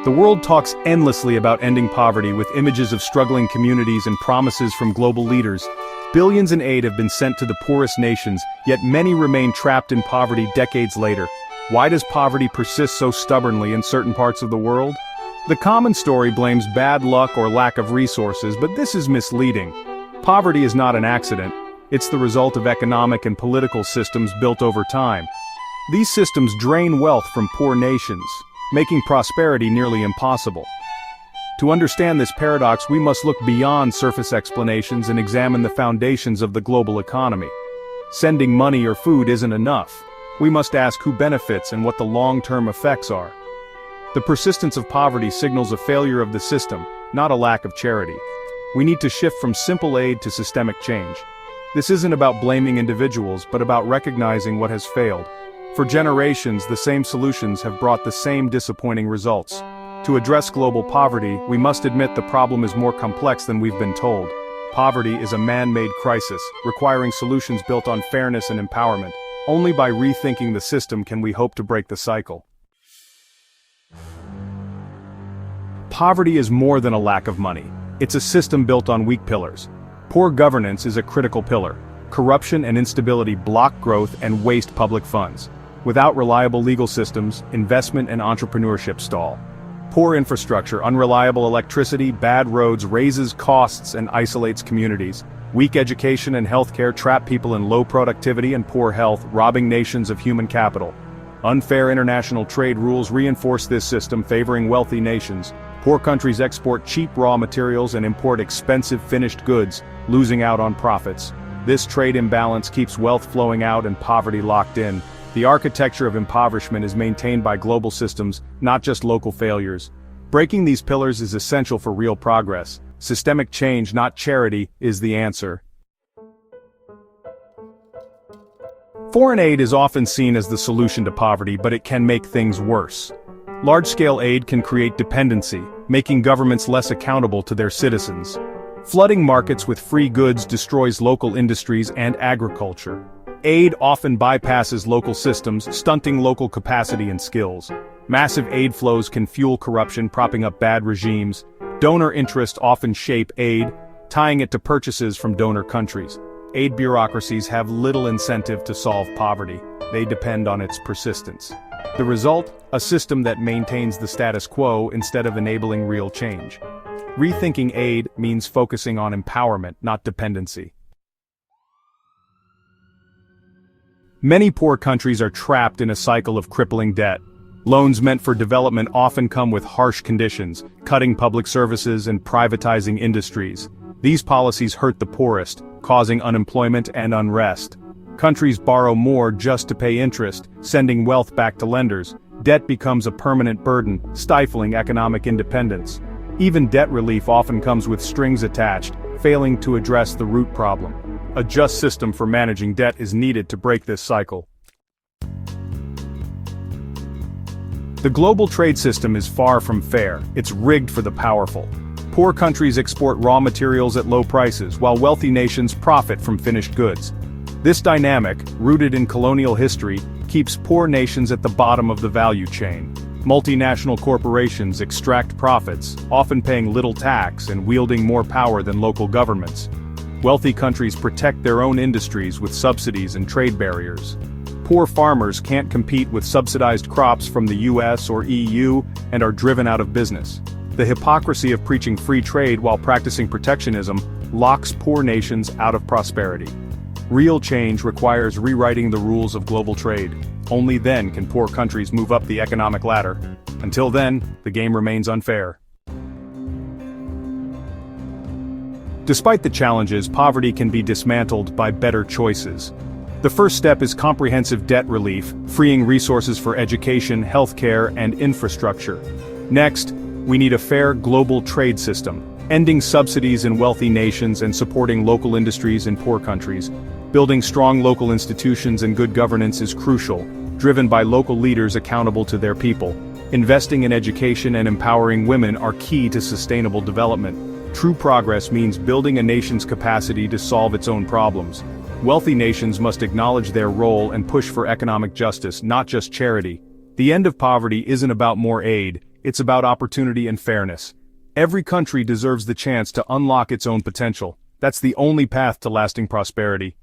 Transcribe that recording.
The world talks endlessly about ending poverty with images of struggling communities and promises from global leaders. Billions in aid have been sent to the poorest nations, yet many remain trapped in poverty decades later. Why does poverty persist so stubbornly in certain parts of the world? The common story blames bad luck or lack of resources, but this is misleading. Poverty is not an accident. It's the result of economic and political systems built over time. These systems drain wealth from poor nations, making prosperity nearly impossible. To understand this paradox, we must look beyond surface explanations and examine the foundations of the global economy. Sending money or food isn't enough. We must ask who benefits and what the long-term effects are. The persistence of poverty signals a failure of the system, not a lack of charity. We need to shift from simple aid to systemic change. This isn't about blaming individuals, but about recognizing what has failed. For generations, the same solutions have brought the same disappointing results. To address global poverty, we must admit the problem is more complex than we've been told. Poverty is a man-made crisis, requiring solutions built on fairness and empowerment. Only by rethinking the system can we hope to break the cycle. Poverty is more than a lack of money. It's a system built on weak pillars. Poor governance is a critical pillar. Corruption and instability block growth and waste public funds. Without reliable legal systems, investment and entrepreneurship stall. Poor infrastructure, unreliable electricity, bad roads raises costs and isolates communities. Weak education and healthcare trap people in low productivity and poor health, robbing nations of human capital. Unfair international trade rules reinforce this system, favoring wealthy nations. Poor countries export cheap raw materials and import expensive finished goods, losing out on profits. This trade imbalance keeps wealth flowing out and poverty locked in. The architecture of impoverishment is maintained by global systems, not just local failures. Breaking these pillars is essential for real progress. Systemic change, not charity, is the answer. Foreign aid is often seen as the solution to poverty, but it can make things worse. Large-scale aid can create dependency, making governments less accountable to their citizens. Flooding markets with free goods destroys local industries and agriculture. Aid often bypasses local systems, stunting local capacity and skills. Massive aid flows can fuel corruption, propping up bad regimes. Donor interests often shape aid, tying it to purchases from donor countries. Aid bureaucracies have little incentive to solve poverty. They depend on its persistence. The result? A system that maintains the status quo instead of enabling real change. Rethinking aid means focusing on empowerment, not dependency. Many poor countries are trapped in a cycle of crippling debt. Loans meant for development often come with harsh conditions, cutting public services and privatizing industries. These policies hurt the poorest, causing unemployment and unrest. Countries borrow more just to pay interest, sending wealth back to lenders. Debt becomes a permanent burden, stifling economic independence. Even debt relief often comes with strings attached, failing to address the root problem. A just system for managing debt is needed to break this cycle. The global trade system is far from fair. It's rigged for the powerful. Poor countries export raw materials at low prices, while wealthy nations profit from finished goods. This dynamic, rooted in colonial history, keeps poor nations at the bottom of the value chain. Multinational corporations extract profits, often paying little tax and wielding more power than local governments. Wealthy countries protect their own industries with subsidies and trade barriers. Poor farmers can't compete with subsidized crops from the US or EU and are driven out of business. The hypocrisy of preaching free trade while practicing protectionism locks poor nations out of prosperity. Real change requires rewriting the rules of global trade. Only then can poor countries move up the economic ladder. Until then, the game remains unfair. Despite the challenges, poverty can be dismantled by better choices. The first step is comprehensive debt relief, freeing resources for education, healthcare, and infrastructure. Next, we need a fair global trade system, ending subsidies in wealthy nations and supporting local industries in poor countries. Building strong local institutions and good governance is crucial, driven by local leaders accountable to their people. Investing in education and empowering women are key to sustainable development. True progress means building a nation's capacity to solve its own problems. Wealthy nations must acknowledge their role and push for economic justice, not just charity. The end of poverty isn't about more aid, it's about opportunity and fairness. Every country deserves the chance to unlock its own potential. That's the only path to lasting prosperity.